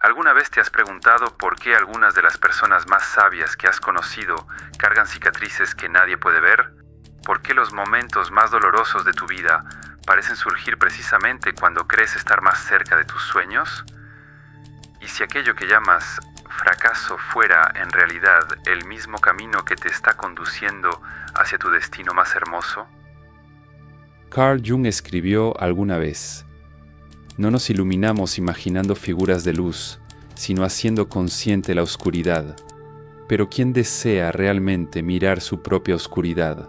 ¿Alguna vez te has preguntado por qué algunas de las personas más sabias que has conocido cargan cicatrices que nadie puede ver? ¿Por qué los momentos más dolorosos de tu vida parecen surgir precisamente cuando crees estar más cerca de tus sueños? ¿Y si aquello que llamas fracaso fuera, en realidad, el mismo camino que te está conduciendo hacia tu destino más hermoso? Carl Jung escribió alguna vez: no nos iluminamos imaginando figuras de luz, sino haciendo consciente la oscuridad. Pero ¿quién desea realmente mirar su propia oscuridad?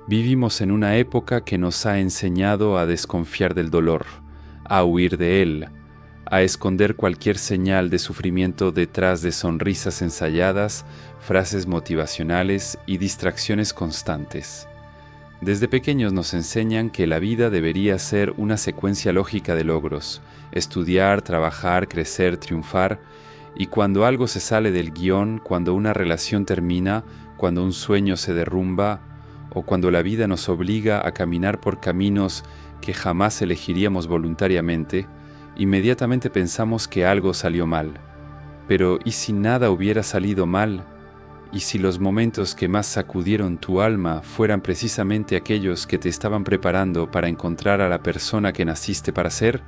Vivimos en una época que nos ha enseñado a desconfiar del dolor, a huir de él, a esconder cualquier señal de sufrimiento detrás de sonrisas ensayadas, frases motivacionales y distracciones constantes. Desde pequeños nos enseñan que la vida debería ser una secuencia lógica de logros: estudiar, trabajar, crecer, triunfar, y cuando algo se sale del guión, cuando una relación termina, cuando un sueño se derrumba, o cuando la vida nos obliga a caminar por caminos que jamás elegiríamos voluntariamente, inmediatamente pensamos que algo salió mal. Pero ¿y si nada hubiera salido mal? ¿Y si los momentos que más sacudieron tu alma fueran precisamente aquellos que te estaban preparando para encontrar a la persona que naciste para ser?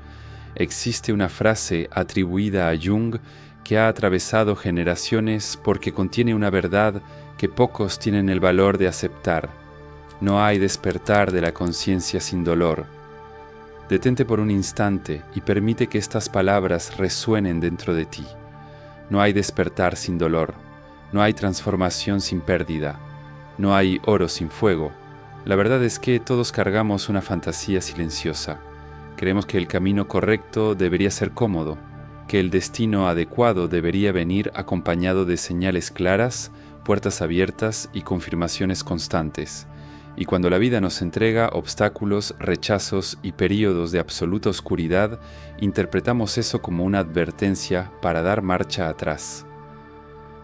Existe una frase atribuida a Jung que ha atravesado generaciones porque contiene una verdad que pocos tienen el valor de aceptar. No hay despertar de la conciencia sin dolor. Detente por un instante y permite que estas palabras resuenen dentro de ti. No hay despertar sin dolor. No hay transformación sin pérdida. No hay oro sin fuego. La verdad es que todos cargamos una fantasía silenciosa. Creemos que el camino correcto debería ser cómodo, que el destino adecuado debería venir acompañado de señales claras, puertas abiertas y confirmaciones constantes. Y cuando la vida nos entrega obstáculos, rechazos y períodos de absoluta oscuridad, interpretamos eso como una advertencia para dar marcha atrás.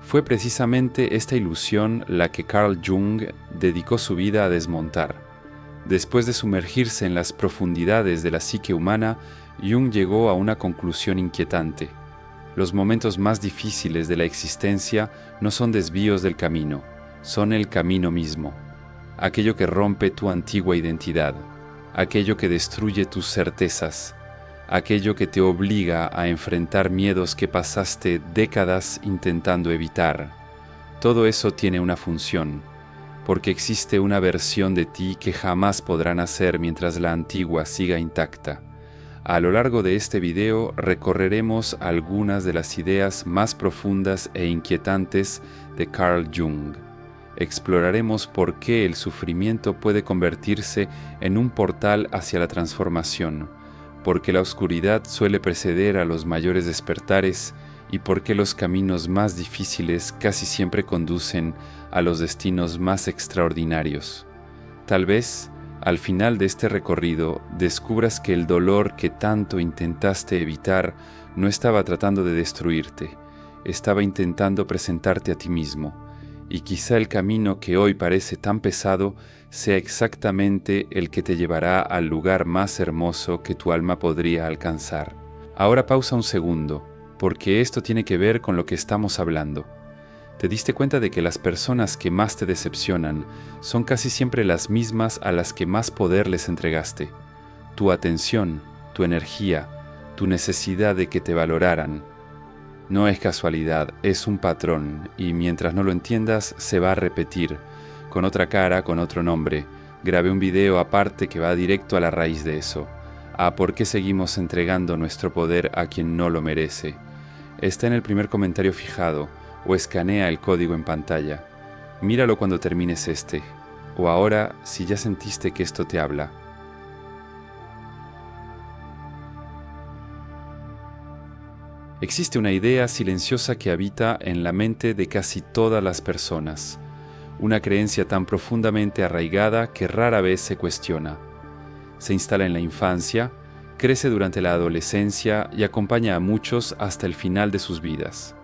Fue precisamente esta ilusión la que Carl Jung dedicó su vida a desmontar. Después de sumergirse en las profundidades de la psique humana, Jung llegó a una conclusión inquietante. Los momentos más difíciles de la existencia no son desvíos del camino, son el camino mismo. Aquello que rompe tu antigua identidad, aquello que destruye tus certezas, aquello que te obliga a enfrentar miedos que pasaste décadas intentando evitar. Todo eso tiene una función, porque existe una versión de ti que jamás podrá nacer mientras la antigua siga intacta. A lo largo de este video recorreremos algunas de las ideas más profundas e inquietantes de Carl Jung. Exploraremos por qué el sufrimiento puede convertirse en un portal hacia la transformación, porque la oscuridad suele preceder a los mayores despertares y porque los caminos más difíciles casi siempre conducen a los destinos más extraordinarios. Tal vez, al final de este recorrido, descubras que el dolor que tanto intentaste evitar no estaba tratando de destruirte, estaba intentando presentarte a ti mismo. Y quizá el camino que hoy parece tan pesado sea exactamente el que te llevará al lugar más hermoso que tu alma podría alcanzar. Ahora pausa un segundo, porque esto tiene que ver con lo que estamos hablando. ¿Te diste cuenta de que las personas que más te decepcionan son casi siempre las mismas a las que más poder les entregaste? Tu atención, tu energía, tu necesidad de que te valoraran. No es casualidad, es un patrón, y mientras no lo entiendas, se va a repetir, con otra cara, con otro nombre. Grabé un video aparte que va directo a la raíz de eso, a por qué seguimos entregando nuestro poder a quien no lo merece. Está en el primer comentario fijado, o escanea el código en pantalla. Míralo cuando termines este, o ahora si ya sentiste que esto te habla. Existe una idea silenciosa que habita en la mente de casi todas las personas, una creencia tan profundamente arraigada que rara vez se cuestiona. Se instala en la infancia, crece durante la adolescencia y acompaña a muchos hasta el final de sus vidas.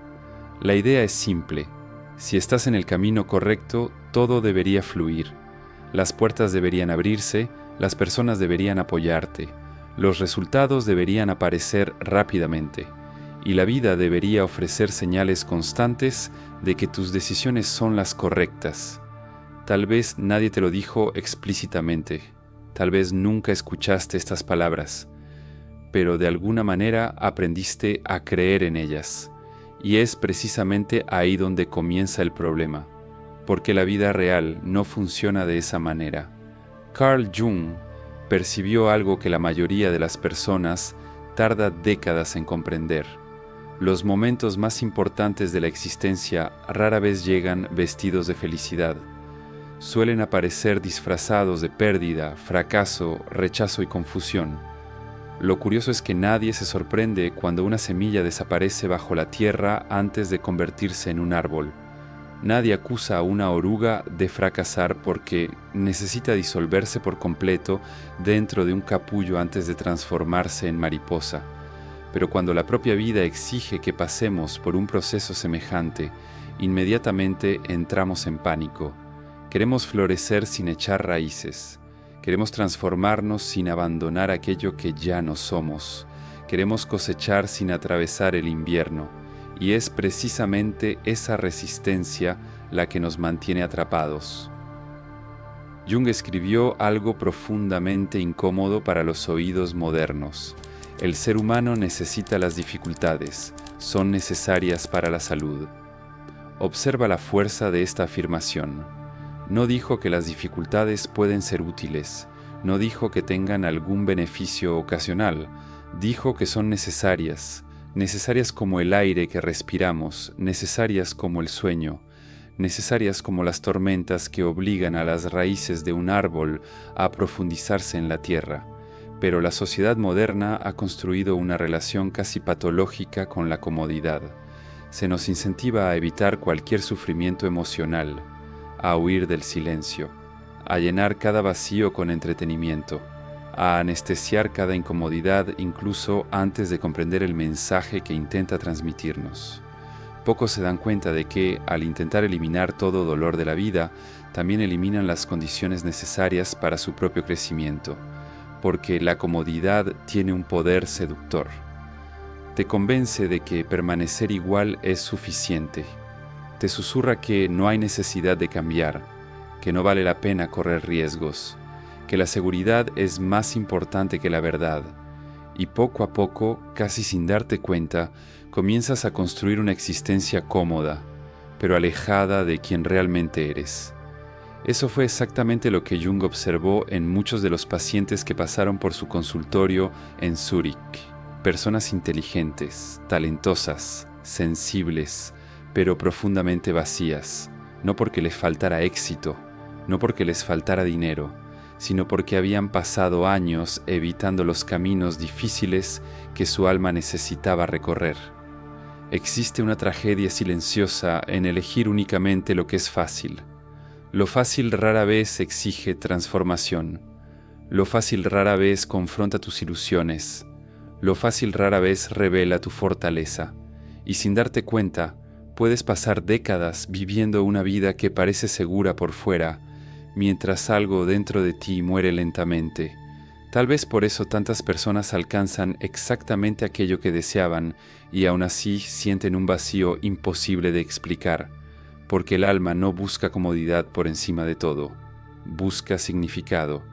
La idea es simple: si estás en el camino correcto, todo debería fluir. Las puertas deberían abrirse, las personas deberían apoyarte, los resultados deberían aparecer rápidamente. y la vida debería ofrecer señales constantes de que tus decisiones son las correctas. Tal vez nadie te lo dijo explícitamente, tal vez nunca escuchaste estas palabras, pero de alguna manera aprendiste a creer en ellas, y es precisamente ahí donde comienza el problema, porque la vida real no funciona de esa manera. Carl Jung percibió algo que la mayoría de las personas tarda décadas en comprender. Los momentos más importantes de la existencia rara vez llegan vestidos de felicidad. Suelen aparecer disfrazados de pérdida, fracaso, rechazo y confusión. Lo curioso es que nadie se sorprende cuando una semilla desaparece bajo la tierra antes de convertirse en un árbol. Nadie acusa a una oruga de fracasar porque necesita disolverse por completo dentro de un capullo antes de transformarse en mariposa. Pero cuando la propia vida exige que pasemos por un proceso semejante, inmediatamente entramos en pánico. Queremos florecer sin echar raíces. Queremos transformarnos sin abandonar aquello que ya no somos. Queremos cosechar sin atravesar el invierno. Y es precisamente esa resistencia la que nos mantiene atrapados. Jung escribió algo profundamente incómodo para los oídos modernos. El ser humano necesita las dificultades, son necesarias para la salud. Observa la fuerza de esta afirmación. No dijo que las dificultades pueden ser útiles, no dijo que tengan algún beneficio ocasional, dijo que son necesarias, necesarias como el aire que respiramos, necesarias como el sueño, necesarias como las tormentas que obligan a las raíces de un árbol a profundizarse en la tierra. Pero la sociedad moderna ha construido una relación casi patológica con la comodidad. Se nos incentiva a evitar cualquier sufrimiento emocional, a huir del silencio, a llenar cada vacío con entretenimiento, a anestesiar cada incomodidad incluso antes de comprender el mensaje que intenta transmitirnos. Pocos se dan cuenta de que, al intentar eliminar todo dolor de la vida, también eliminan las condiciones necesarias para su propio crecimiento, porque la comodidad tiene un poder seductor. Te convence de que permanecer igual es suficiente. Te susurra que no hay necesidad de cambiar, que no vale la pena correr riesgos, que la seguridad es más importante que la verdad. Y poco a poco, casi sin darte cuenta, comienzas a construir una existencia cómoda, pero alejada de quien realmente eres. Eso fue exactamente lo que Jung observó en muchos de los pacientes que pasaron por su consultorio en Zúrich. Personas inteligentes, talentosas, sensibles, pero profundamente vacías, no porque les faltara éxito, no porque les faltara dinero, sino porque habían pasado años evitando los caminos difíciles que su alma necesitaba recorrer. Existe una tragedia silenciosa en elegir únicamente lo que es fácil. Lo fácil rara vez exige transformación. Lo fácil rara vez confronta tus ilusiones. Lo fácil rara vez revela tu fortaleza. Y sin darte cuenta, puedes pasar décadas viviendo una vida que parece segura por fuera, mientras algo dentro de ti muere lentamente. Tal vez por eso tantas personas alcanzan exactamente aquello que deseaban y aún así sienten un vacío imposible de explicar, porque el alma no busca comodidad por encima de todo, busca significado,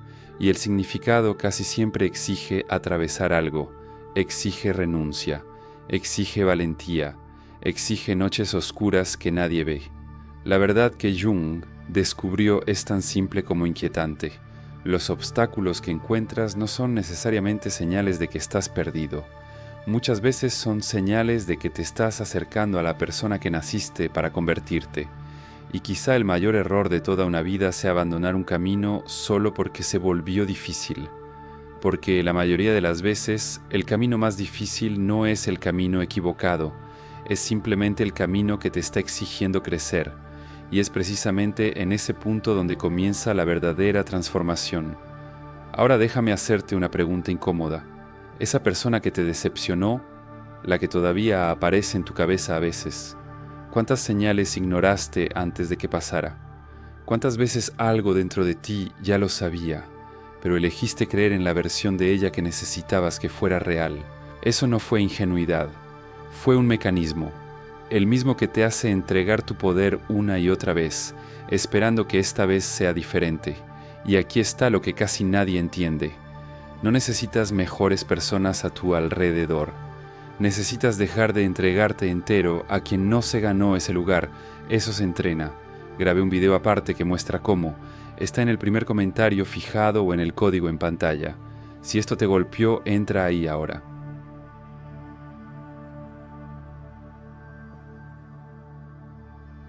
y el significado casi siempre exige atravesar algo, exige renuncia, exige valentía, exige noches oscuras que nadie ve. La verdad que Jung descubrió es tan simple como inquietante. Los obstáculos que encuentras no son necesariamente señales de que estás perdido. Muchas veces son señales de que te estás acercando a la persona que naciste para convertirte. Y quizá el mayor error de toda una vida sea abandonar un camino solo porque se volvió difícil. Porque la mayoría de las veces el camino más difícil no es el camino equivocado, es simplemente el camino que te está exigiendo crecer. Y es precisamente en ese punto donde comienza la verdadera transformación. Ahora déjame hacerte una pregunta incómoda. Esa persona que te decepcionó, la que todavía aparece en tu cabeza a veces, ¿cuántas señales ignoraste antes de que pasara? ¿Cuántas veces algo dentro de ti ya lo sabía, pero elegiste creer en la versión de ella que necesitabas que fuera real? Eso no fue ingenuidad, Fue un mecanismo, el mismo que te hace entregar tu poder una y otra vez, esperando que esta vez sea diferente. Y aquí está lo que casi nadie entiende. No necesitas mejores personas a tu alrededor. Necesitas dejar de entregarte entero a quien no se ganó ese lugar. Eso se entrena. Grabé un video aparte que muestra cómo. Está en el primer comentario fijado o en el código en pantalla. Si esto te golpeó, entra ahí ahora.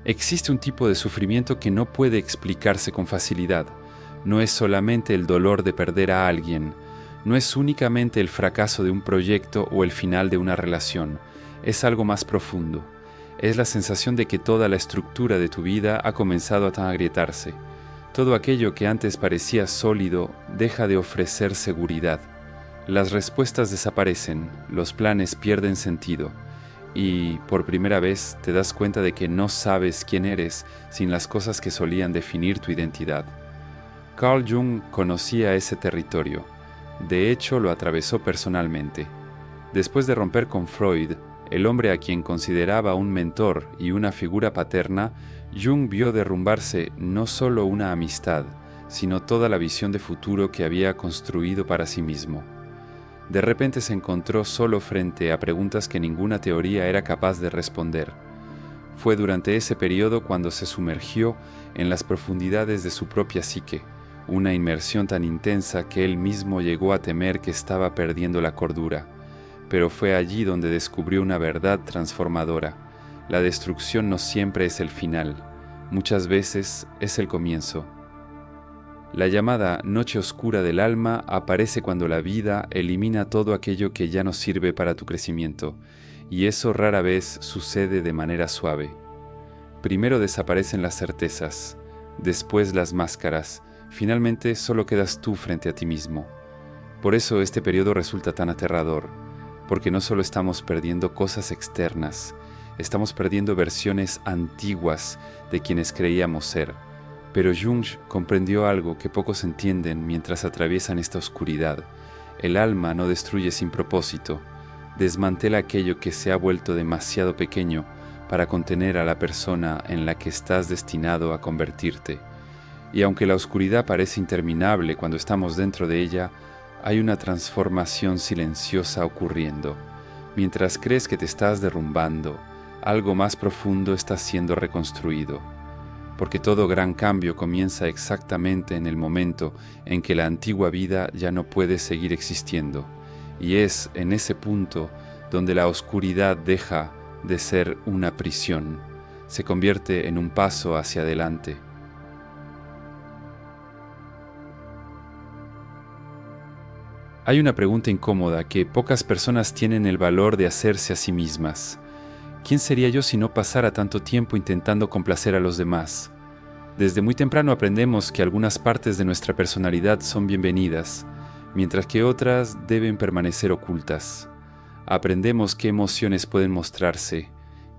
Existe un tipo de sufrimiento que no puede explicarse con facilidad. No es solamente el dolor de perder a alguien. No es únicamente el fracaso de un proyecto o el final de una relación. Es algo más profundo. Es la sensación de que toda la estructura de tu vida ha comenzado a agrietarse. Todo aquello que antes parecía sólido deja de ofrecer seguridad. Las respuestas desaparecen, los planes pierden sentido. Y, por primera vez, te das cuenta de que no sabes quién eres sin las cosas que solían definir tu identidad. Carl Jung conocía ese territorio. De hecho, lo atravesó personalmente. Después de romper con Freud, el hombre a quien consideraba un mentor y una figura paterna, Jung vio derrumbarse no solo una amistad, sino toda la visión de futuro que había construido para sí mismo. De repente se encontró solo frente a preguntas que ninguna teoría era capaz de responder. Fue durante ese periodo cuando se sumergió en las profundidades de su propia psique, una inmersión tan intensa que él mismo llegó a temer que estaba perdiendo la cordura. Pero fue allí donde descubrió una verdad transformadora. La destrucción no siempre es el final, muchas veces es el comienzo. La llamada noche oscura del alma aparece cuando la vida elimina todo aquello que ya no sirve para tu crecimiento, y eso rara vez sucede de manera suave. Primero desaparecen las certezas, después las máscaras, finalmente solo quedas tú frente a ti mismo. Por eso este periodo resulta tan aterrador, porque no solo estamos perdiendo cosas externas, estamos perdiendo versiones antiguas de quienes creíamos ser. Pero Jung comprendió algo que pocos entienden mientras atraviesan esta oscuridad. El alma no destruye sin propósito, desmantela aquello que se ha vuelto demasiado pequeño para contener a la persona en la que estás destinado a convertirte. Y aunque la oscuridad parece interminable cuando estamos dentro de ella, hay una transformación silenciosa ocurriendo. Mientras crees que te estás derrumbando, algo más profundo está siendo reconstruido. Porque todo gran cambio comienza exactamente en el momento en que la antigua vida ya no puede seguir existiendo, y es en ese punto donde la oscuridad deja de ser una prisión, se convierte en un paso hacia adelante. Hay una pregunta incómoda que pocas personas tienen el valor de hacerse a sí mismas. ¿Quién sería yo si no pasara tanto tiempo intentando complacer a los demás? Desde muy temprano aprendemos que algunas partes de nuestra personalidad son bienvenidas, mientras que otras deben permanecer ocultas. Aprendemos qué emociones pueden mostrarse,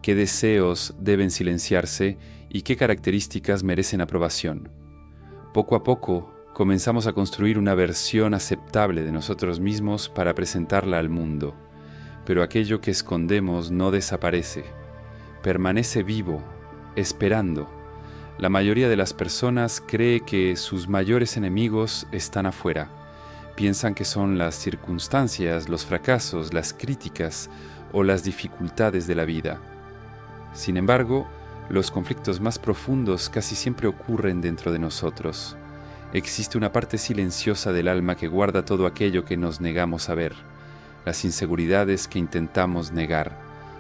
qué deseos deben silenciarse y qué características merecen aprobación. Poco a poco, comenzamos a construir una versión aceptable de nosotros mismos para presentarla al mundo. Pero aquello que escondemos no desaparece, permanece vivo, esperando. La mayoría de las personas cree que sus mayores enemigos están afuera. Piensan que son las circunstancias, los fracasos, las críticas o las dificultades de la vida. Sin embargo, los conflictos más profundos casi siempre ocurren dentro de nosotros. Existe una parte silenciosa del alma que guarda todo aquello que nos negamos a ver. Las inseguridades que intentamos negar,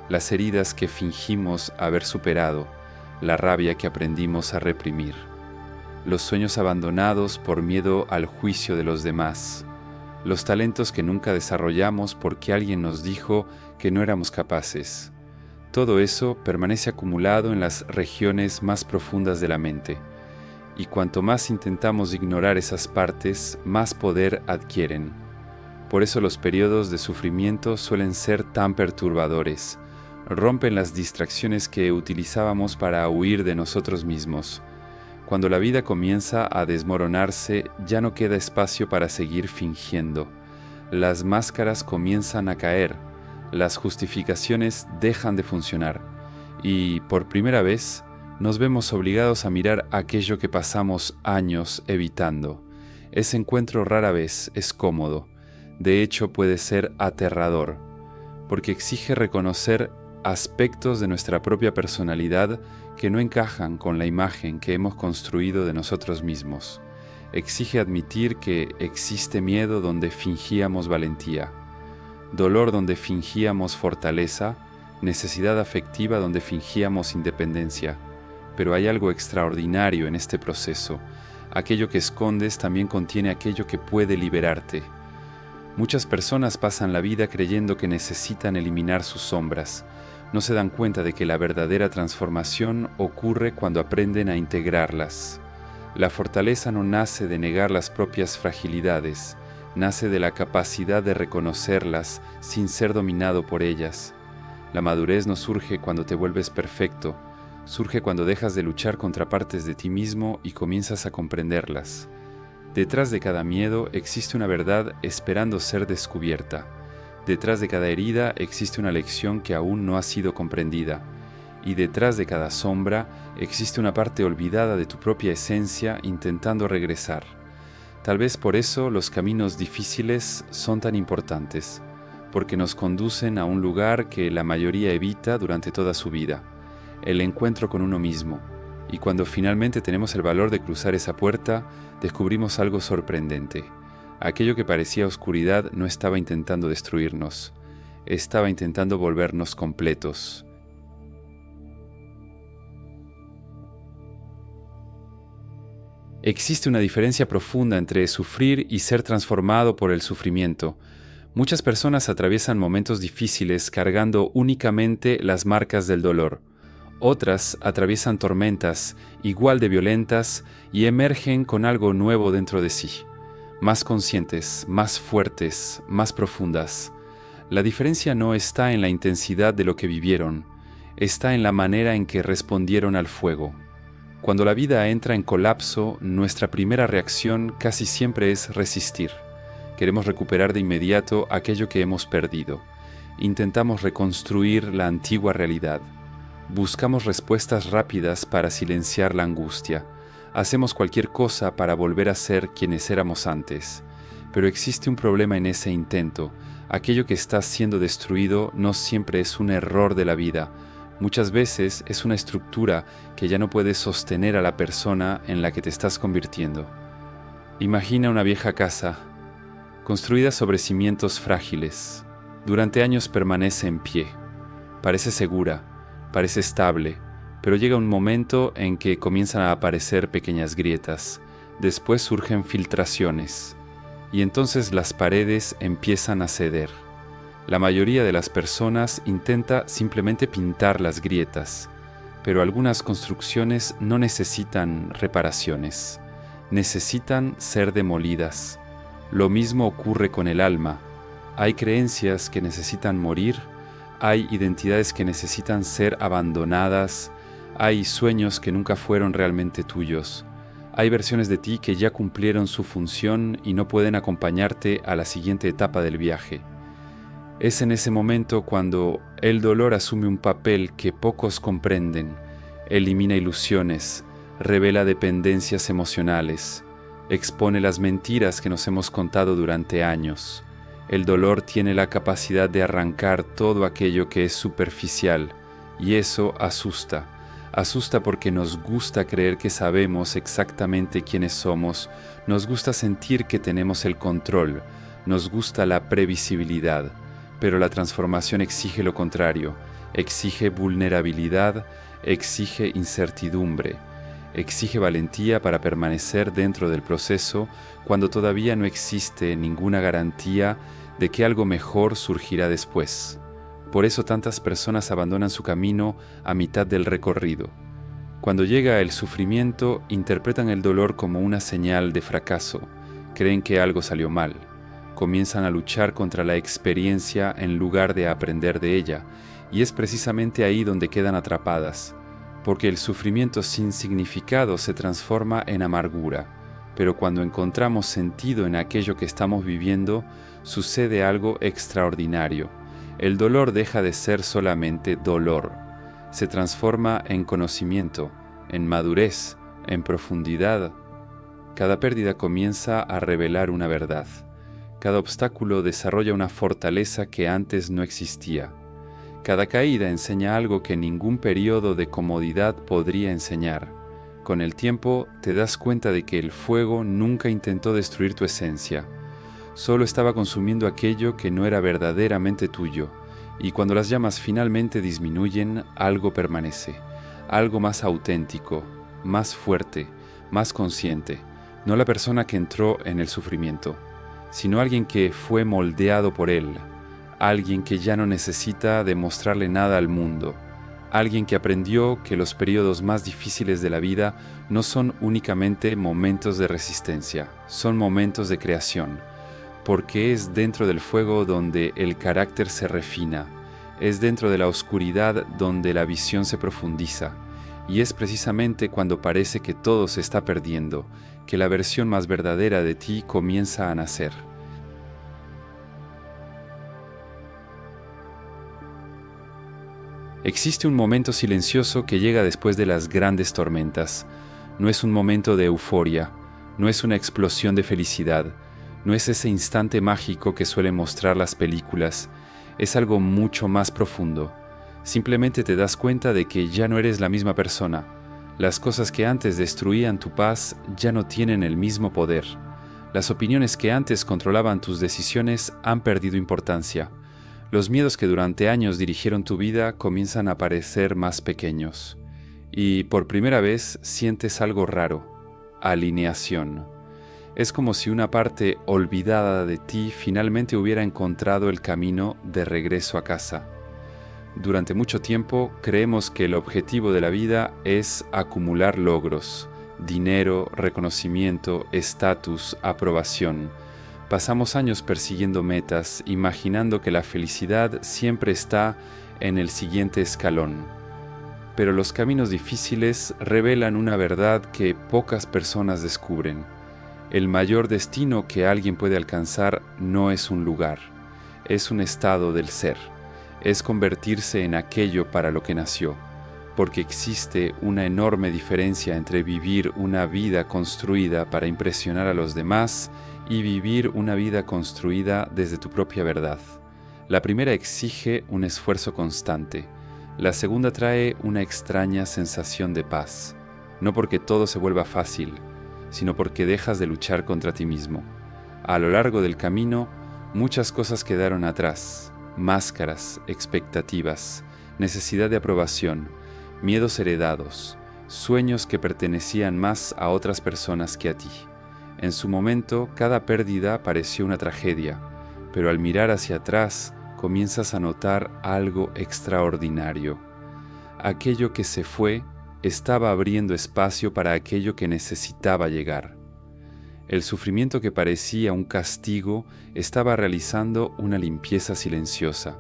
las heridas que fingimos haber superado, la rabia que aprendimos a reprimir, los sueños abandonados por miedo al juicio de los demás, los talentos que nunca desarrollamos porque alguien nos dijo que no éramos capaces. Todo eso permanece acumulado en las regiones más profundas de la mente, y cuanto más intentamos ignorar esas partes, más poder adquieren. Por eso los periodos de sufrimiento suelen ser tan perturbadores. Rompen las distracciones que utilizábamos para huir de nosotros mismos. Cuando la vida comienza a desmoronarse, ya no queda espacio para seguir fingiendo. Las máscaras comienzan a caer. Las justificaciones dejan de funcionar y, por primera vez, nos vemos obligados a mirar aquello que pasamos años evitando. Ese encuentro rara vez es cómodo, de hecho puede ser aterrador, porque exige reconocer aspectos de nuestra propia personalidad que no encajan con la imagen que hemos construido de nosotros mismos. Exige admitir que existe miedo donde fingíamos valentía, dolor donde fingíamos fortaleza, necesidad afectiva donde fingíamos independencia. Pero hay algo extraordinario en este proceso. Aquello que escondes también contiene aquello que puede liberarte. Muchas personas pasan la vida creyendo que necesitan eliminar sus sombras. No se dan cuenta de que la verdadera transformación ocurre cuando aprenden a integrarlas. La fortaleza no nace de negar las propias fragilidades, nace de la capacidad de reconocerlas sin ser dominado por ellas. La madurez no surge cuando te vuelves perfecto, surge cuando dejas de luchar contra partes de ti mismo y comienzas a comprenderlas. Detrás de cada miedo existe una verdad esperando ser descubierta. Detrás de cada herida existe una lección que aún no ha sido comprendida. Y detrás de cada sombra existe una parte olvidada de tu propia esencia intentando regresar. Tal vez por eso los caminos difíciles son tan importantes, porque nos conducen a un lugar que la mayoría evita durante toda su vida, el encuentro con uno mismo. Y cuando finalmente tenemos el valor de cruzar esa puerta, descubrimos algo sorprendente. Aquello que parecía oscuridad no estaba intentando destruirnos, estaba intentando volvernos completos. Existe una diferencia profunda entre sufrir y ser transformado por el sufrimiento. Muchas personas atraviesan momentos difíciles cargando únicamente las marcas del dolor. Otras atraviesan tormentas igual de violentas y emergen con algo nuevo dentro de sí, más conscientes, más fuertes, más profundas. La diferencia no está en la intensidad de lo que vivieron, está en la manera en que respondieron al fuego. Cuando la vida entra en colapso, nuestra primera reacción casi siempre es resistir. Queremos recuperar de inmediato aquello que hemos perdido. Intentamos reconstruir la antigua realidad. Buscamos respuestas rápidas para silenciar la angustia. Hacemos cualquier cosa para volver a ser quienes éramos antes. Pero existe un problema en ese intento. Aquello que está siendo destruido no siempre es un error de la vida. Muchas veces es una estructura que ya no puede sostener a la persona en la que te estás convirtiendo. Imagina una vieja casa, construida sobre cimientos frágiles. Durante años permanece en pie. Parece segura, parece estable, pero llega un momento en que comienzan a aparecer pequeñas grietas. Después surgen filtraciones, y entonces las paredes empiezan a ceder. La mayoría de las personas intenta simplemente pintar las grietas, pero algunas construcciones no necesitan reparaciones, necesitan ser demolidas. Lo mismo ocurre con el alma. Hay creencias que necesitan morir, hay identidades que necesitan ser abandonadas, hay sueños que nunca fueron realmente tuyos. Hay versiones de ti que ya cumplieron su función y no pueden acompañarte a la siguiente etapa del viaje. Es en ese momento cuando el dolor asume un papel que pocos comprenden, elimina ilusiones, revela dependencias emocionales, expone las mentiras que nos hemos contado durante años. El dolor tiene la capacidad de arrancar todo aquello que es superficial, y eso asusta. Asusta porque nos gusta creer que sabemos exactamente quiénes somos, nos gusta sentir que tenemos el control, nos gusta la previsibilidad. Pero la transformación exige lo contrario, exige vulnerabilidad, exige incertidumbre, exige valentía para permanecer dentro del proceso cuando todavía no existe ninguna garantía de que algo mejor surgirá después. Por eso tantas personas abandonan su camino a mitad del recorrido. Cuando llega el sufrimiento, interpretan el dolor como una señal de fracaso, creen que algo salió mal. Comienzan a luchar contra la experiencia en lugar de aprender de ella, y es precisamente ahí donde quedan atrapadas, porque el sufrimiento sin significado se transforma en amargura, pero cuando encontramos sentido en aquello que estamos viviendo, sucede algo extraordinario. El dolor deja de ser solamente dolor. Se transforma en conocimiento, en madurez, en profundidad. Cada pérdida comienza a revelar una verdad. Cada obstáculo desarrolla una fortaleza que antes no existía. Cada caída enseña algo que ningún periodo de comodidad podría enseñar. Con el tiempo te das cuenta de que el fuego nunca intentó destruir tu esencia. Solo estaba consumiendo aquello que no era verdaderamente tuyo, y cuando las llamas finalmente disminuyen, algo permanece, algo más auténtico, más fuerte, más consciente, no la persona que entró en el sufrimiento, sino alguien que fue moldeado por él, alguien que ya no necesita demostrarle nada al mundo, alguien que aprendió que los periodos más difíciles de la vida no son únicamente momentos de resistencia, son momentos de creación, porque es dentro del fuego donde el carácter se refina, es dentro de la oscuridad donde la visión se profundiza, y es precisamente cuando parece que todo se está perdiendo, que la versión más verdadera de ti comienza a nacer. Existe un momento silencioso que llega después de las grandes tormentas. No es un momento de euforia, no es una explosión de felicidad, no es ese instante mágico que suelen mostrar las películas, es algo mucho más profundo. Simplemente te das cuenta de que ya no eres la misma persona. Las cosas que antes destruían tu paz ya no tienen el mismo poder. Las opiniones que antes controlaban tus decisiones han perdido importancia. Los miedos que durante años dirigieron tu vida comienzan a parecer más pequeños. Y por primera vez sientes algo raro: alineación. Es como si una parte olvidada de ti finalmente hubiera encontrado el camino de regreso a casa. Durante mucho tiempo creemos que el objetivo de la vida es acumular logros, dinero, reconocimiento, estatus, aprobación. Pasamos años persiguiendo metas, imaginando que la felicidad siempre está en el siguiente escalón. Pero los caminos difíciles revelan una verdad que pocas personas descubren. El mayor destino que alguien puede alcanzar no es un lugar, es un estado del ser. Es convertirse en aquello para lo que nació, porque existe una enorme diferencia entre vivir una vida construida para impresionar a los demás y vivir una vida construida desde tu propia verdad. La primera exige un esfuerzo constante, la segunda trae una extraña sensación de paz, no porque todo se vuelva fácil, sino porque dejas de luchar contra ti mismo. A lo largo del camino, muchas cosas quedaron atrás: máscaras, expectativas, necesidad de aprobación, miedos heredados, sueños que pertenecían más a otras personas que a ti. En su momento, cada pérdida pareció una tragedia, pero al mirar hacia atrás, comienzas a notar algo extraordinario. Aquello que se fue estaba abriendo espacio para aquello que necesitaba llegar. El sufrimiento que parecía un castigo estaba realizando una limpieza silenciosa.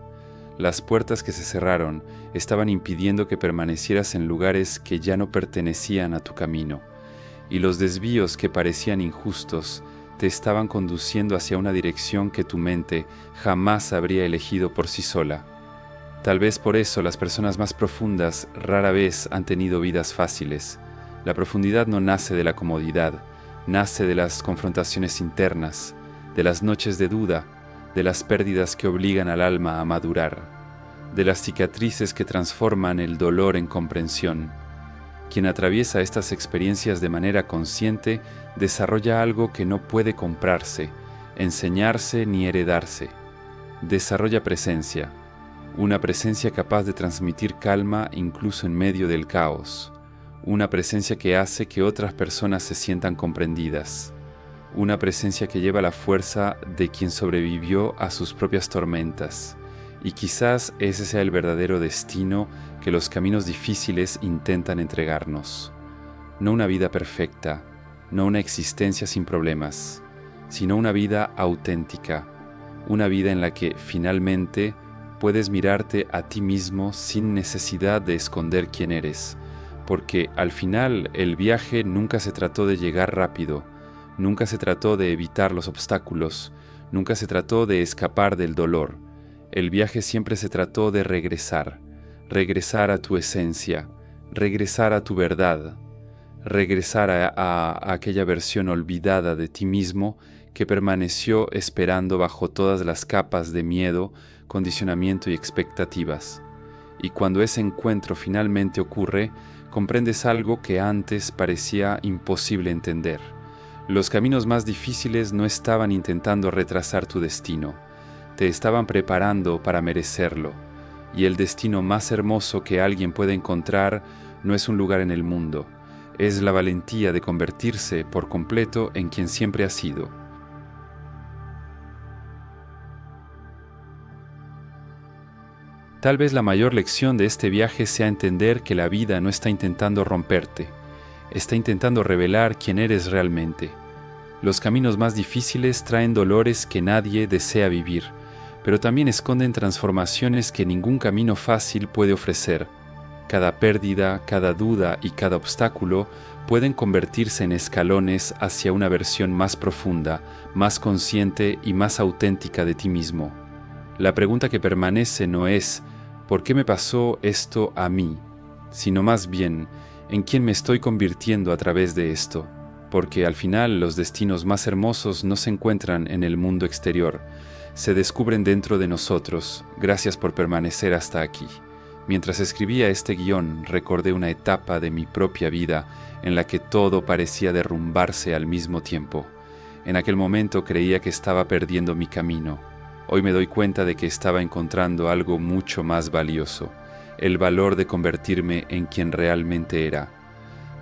Las puertas que se cerraron estaban impidiendo que permanecieras en lugares que ya no pertenecían a tu camino, y los desvíos que parecían injustos te estaban conduciendo hacia una dirección que tu mente jamás habría elegido por sí sola. Tal vez por eso las personas más profundas rara vez han tenido vidas fáciles. La profundidad no nace de la comodidad, nace de las confrontaciones internas, de las noches de duda, de las pérdidas que obligan al alma a madurar, de las cicatrices que transforman el dolor en comprensión. Quien atraviesa estas experiencias de manera consciente desarrolla algo que no puede comprarse, enseñarse ni heredarse. Desarrolla presencia, una presencia capaz de transmitir calma incluso en medio del caos, una presencia que hace que otras personas se sientan comprendidas, una presencia que lleva la fuerza de quien sobrevivió a sus propias tormentas, y quizás ese sea el verdadero destino que los caminos difíciles intentan entregarnos. No una vida perfecta, no una existencia sin problemas, sino una vida auténtica, una vida en la que finalmente puedes mirarte a ti mismo sin necesidad de esconder quién eres, porque al final el viaje nunca se trató de llegar rápido, nunca se trató de evitar los obstáculos, nunca se trató de escapar del dolor. El viaje siempre se trató de regresar, regresar a tu esencia, regresar a tu verdad, regresar a aquella versión olvidada de ti mismo que permaneció esperando bajo todas las capas de miedo, condicionamiento y expectativas. Y cuando ese encuentro finalmente ocurre, comprendes algo que antes parecía imposible entender. Los caminos más difíciles no estaban intentando retrasar tu destino, te estaban preparando para merecerlo. Y el destino más hermoso que alguien puede encontrar no es un lugar en el mundo, es la valentía de convertirse por completo en quien siempre ha sido. Tal vez la mayor lección de este viaje sea entender que la vida no está intentando romperte, está intentando revelar quién eres realmente. Los caminos más difíciles traen dolores que nadie desea vivir, pero también esconden transformaciones que ningún camino fácil puede ofrecer. Cada pérdida, cada duda y cada obstáculo pueden convertirse en escalones hacia una versión más profunda, más consciente y más auténtica de ti mismo. La pregunta que permanece no es ¿por qué me pasó esto a mí?, sino más bien ¿en quién me estoy convirtiendo a través de esto? Porque al final los destinos más hermosos no se encuentran en el mundo exterior, se descubren dentro de nosotros. Gracias por permanecer hasta aquí. Mientras escribía este guión, recordé una etapa de mi propia vida en la que todo parecía derrumbarse al mismo tiempo. En aquel momento creía que estaba perdiendo mi camino. Hoy me doy cuenta de que estaba encontrando algo mucho más valioso, el valor de convertirme en quien realmente era.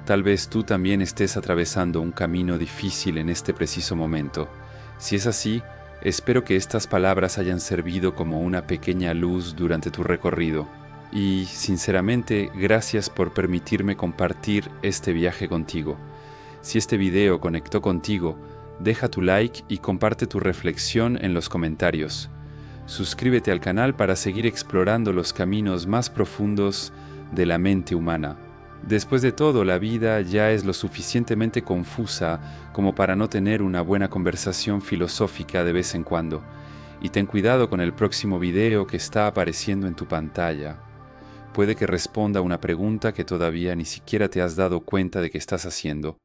Tal vez tú también estés atravesando un camino difícil en este preciso momento. Si es así, espero que estas palabras hayan servido como una pequeña luz durante tu recorrido. Y, sinceramente, gracias por permitirme compartir este viaje contigo. Si este video conectó contigo, deja tu like y comparte tu reflexión en los comentarios. Suscríbete al canal para seguir explorando los caminos más profundos de la mente humana. Después de todo, la vida ya es lo suficientemente confusa como para no tener una buena conversación filosófica de vez en cuando. Y ten cuidado con el próximo video que está apareciendo en tu pantalla. Puede que responda a una pregunta que todavía ni siquiera te has dado cuenta de que estás haciendo.